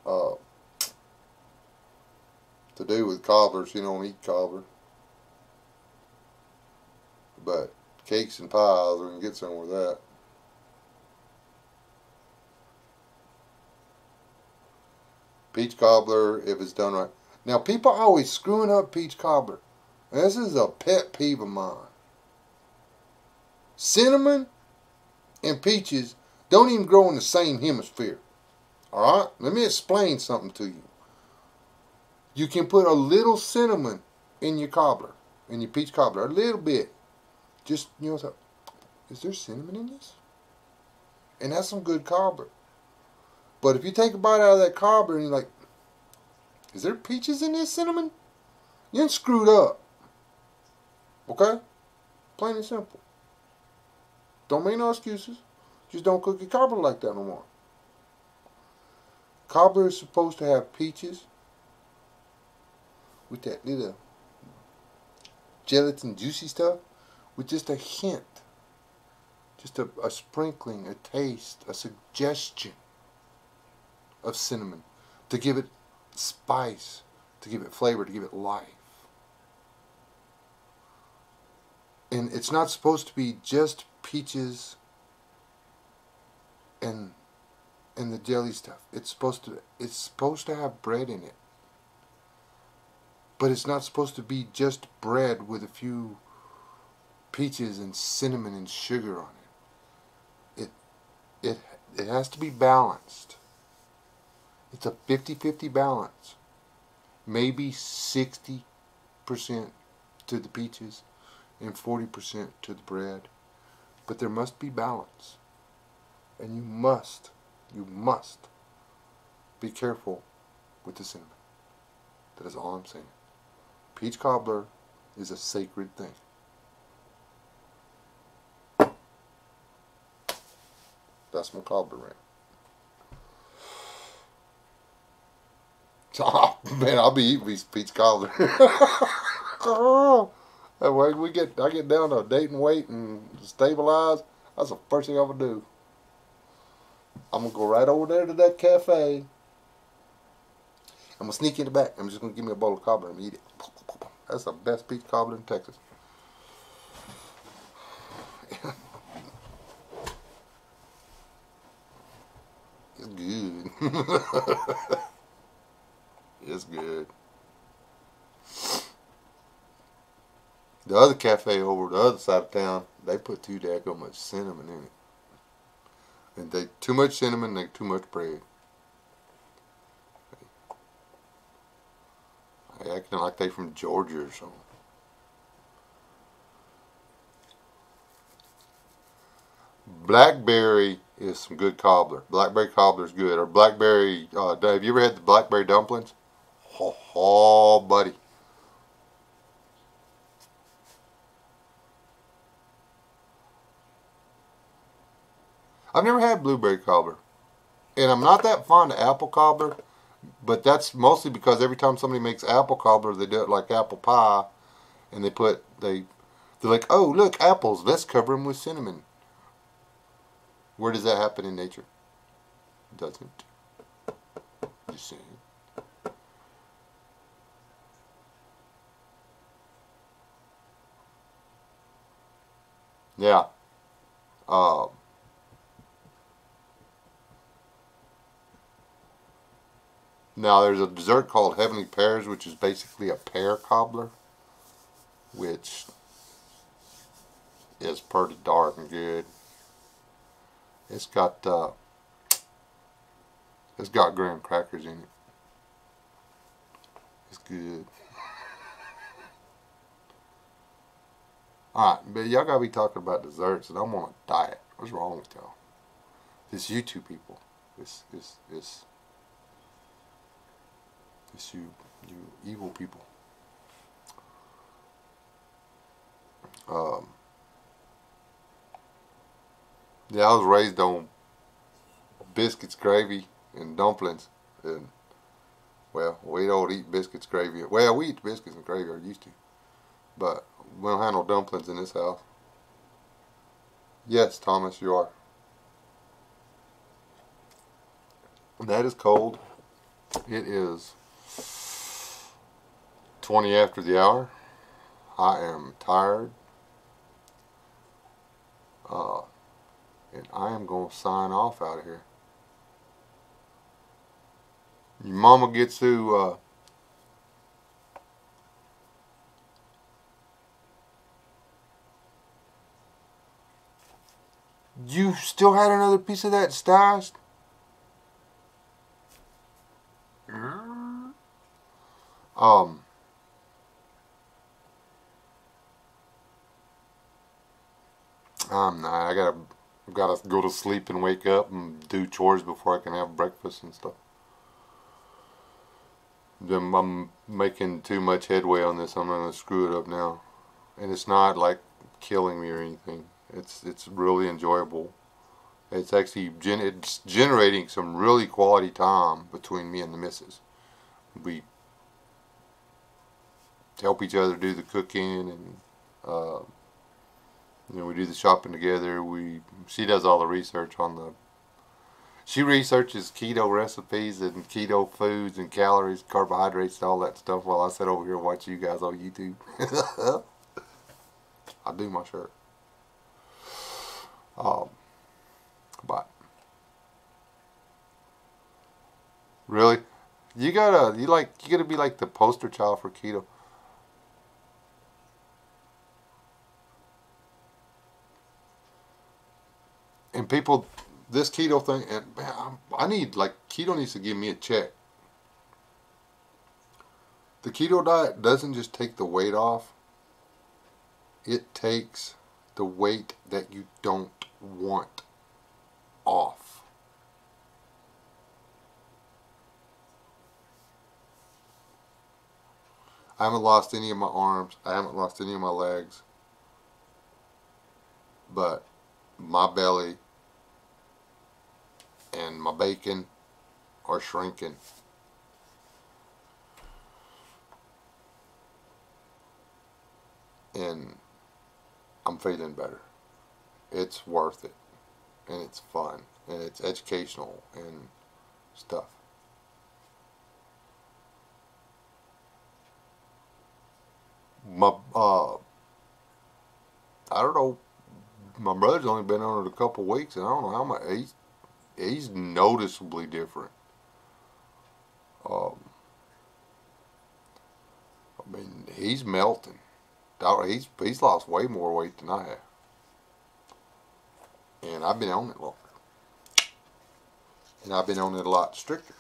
to do with cobbler. She don't eat cobbler. But cakes and pies, we can get somewhere with that. Peach cobbler, if it's done right. Now, people are always screwing up peach cobbler. And this is a pet peeve of mine. Cinnamon and peaches don't even grow in the same hemisphere. Alright? Let me explain something to you. You can put a little cinnamon in your cobbler, in your peach cobbler, a little bit. Just, you know, is there cinnamon in this? And that's some good cobbler. But if you take a bite out of that cobbler and you're like, is there peaches in this cinnamon? You ain't screwed up. Okay? Plain and simple. Don't make no excuses. Just don't cook your cobbler like that no more. Cobbler is supposed to have peaches with that little gelatin juicy stuff with just a hint. Just a sprinkling, a taste, a suggestion of cinnamon to give it spice, to give it flavor, to give it life. And it's not supposed to be just peaches and the jelly stuff. It's supposed to have bread in it. But it's not supposed to be just bread with a few peaches and cinnamon and sugar on it. It has to be balanced. It's a 50-50 balance. Maybe 60% to the peaches and 40% to the bread. But there must be balance. And you must be careful with the cinnamon. That is all I'm saying. Peach cobbler is a sacred thing. That's my cobbler rant. Oh, man, I'll be eating these peach cobbler. That way I get down to Dayton weight and stabilize. That's the first thing I'm gonna do. I'm gonna go right over there to that cafe. I'm gonna sneak in the back. I'm just gonna give me a bowl of cobbler and eat it. That's the best peach cobbler in Texas. It's good. The other cafe over the other side of town, they put too daggone much cinnamon in it. And they too much cinnamon, they too much bread. They acting like they from Georgia or something. Blackberry is some good cobbler. Blackberry cobbler is good. Or blackberry, have you ever had the blackberry dumplings? Oh, buddy. I've never had blueberry cobbler. And I'm not that fond of apple cobbler, but that's mostly because every time somebody makes apple cobbler, they do it like apple pie, and they're like, oh, look, apples, let's cover them with cinnamon. Where does that happen in nature? It doesn't. Just saying. Yeah. Uh, Now there's a dessert called Heavenly Pears, which is basically a pear cobbler, which is pretty darn good. It's got graham crackers in it. It's good. Alright, but y'all gotta be talking about desserts, and I'm on a diet. What's wrong with y'all? This YouTube people. This you evil people. Yeah, I was raised on biscuits, gravy, and dumplings, and well, we don't eat biscuits, gravy. Well, we eat biscuits and gravy, or used to, but we don't have no dumplings in this house. Yes, Thomas, you are. That is cold. It is 20 after the hour. I am tired. And I am going to sign off out of here. Your mama gets to you still had another piece of that stashed? I'm not. I gotta go to sleep and wake up and do chores before I can have breakfast and stuff. I'm making too much headway on this. I'm gonna screw it up now, and it's not like killing me or anything. It's really enjoyable. It's actually it's generating some really quality time between me and the missus. We help each other do the cooking, and we do the shopping together. She does all the research on the. She researches keto recipes and keto foods and calories, carbohydrates, all that stuff, while I sit over here and watch you guys on YouTube. I do my shirt. But really, you gotta be like the poster child for keto. And people, this keto thing, and man, keto needs to give me a check. The keto diet doesn't just take the weight off. It takes the weight that you don't want off. I haven't lost any of my arms. I haven't lost any of my legs. But my belly and my bacon are shrinking. And I'm feeling better. It's worth it. And it's fun. And it's educational and stuff. I don't know. My brother's only been on it a couple weeks, and I don't know how much. He's noticeably different. he's melting. He's lost way more weight than I have. And I've been on it longer. And I've been on it a lot stricter.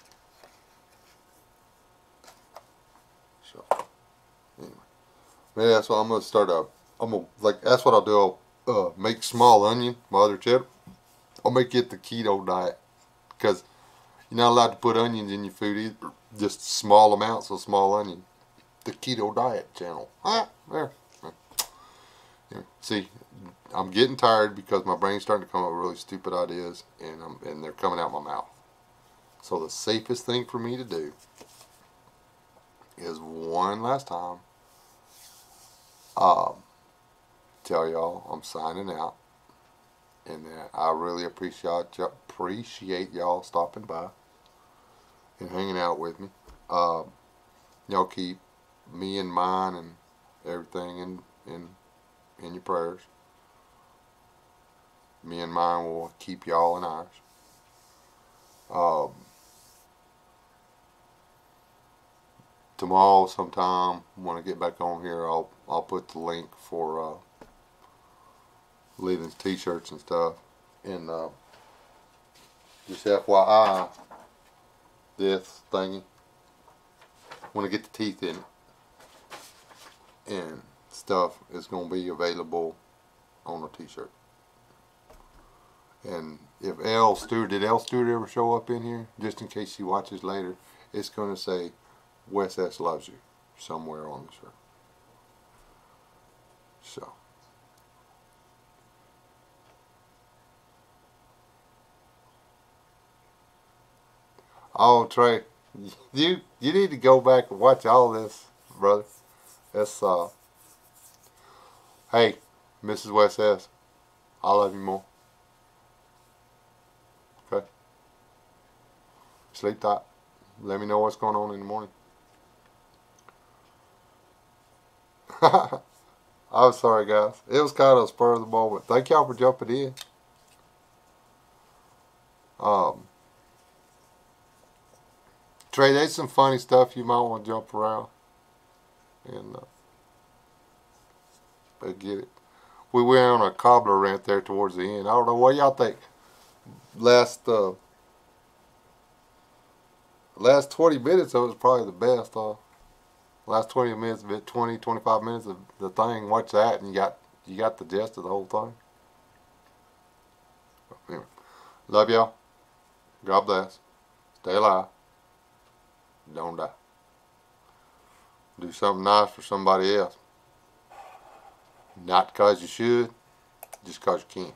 So, anyway. Maybe that's what I'm going to start up. That's what I'll do. I'll make small onion, my other tip. I'll make it the keto diet. Because you're not allowed to put onions in your food either. Just small amounts of small onion. The keto diet channel. There. Yeah. See, I'm getting tired because my brain's starting to come up with really stupid ideas, and they're coming out my mouth. So the safest thing for me to do is one last time tell y'all I'm signing out, and that I really appreciate y'all stopping by and hanging out with me. Y'all keep me and mine and everything in your prayers. Me and mine will keep y'all in ours. Tomorrow sometime when I get back on here, I'll put the link for Leland's t-shirts and stuff. And just FYI, this thingy, when I get the teeth in it and stuff, is going to be available on a t-shirt. And if did L Stewart ever show up in here? Just in case she watches later, it's going to say Wes S loves you somewhere on the shirt. So. Oh, Trey, you need to go back and watch all this, brother. That's hey, Mrs. Wes S, I love you more. Okay. Sleep tight. Let me know what's going on in the morning. I'm sorry, guys. It was kind of a spur of the moment. Thank y'all for jumping in. Trey, there's some funny stuff you might want to jump around. And but get it. We went on a cobbler rant there towards the end. I don't know what y'all think. Last 20 minutes of it was probably the best. Last 20 minutes of it, 25 minutes of the thing. Watch that, and you got the gist of the whole thing. Anyway, love y'all. God bless. Stay alive. Don't die. Do something nice for somebody else. Not because you should, just because you can.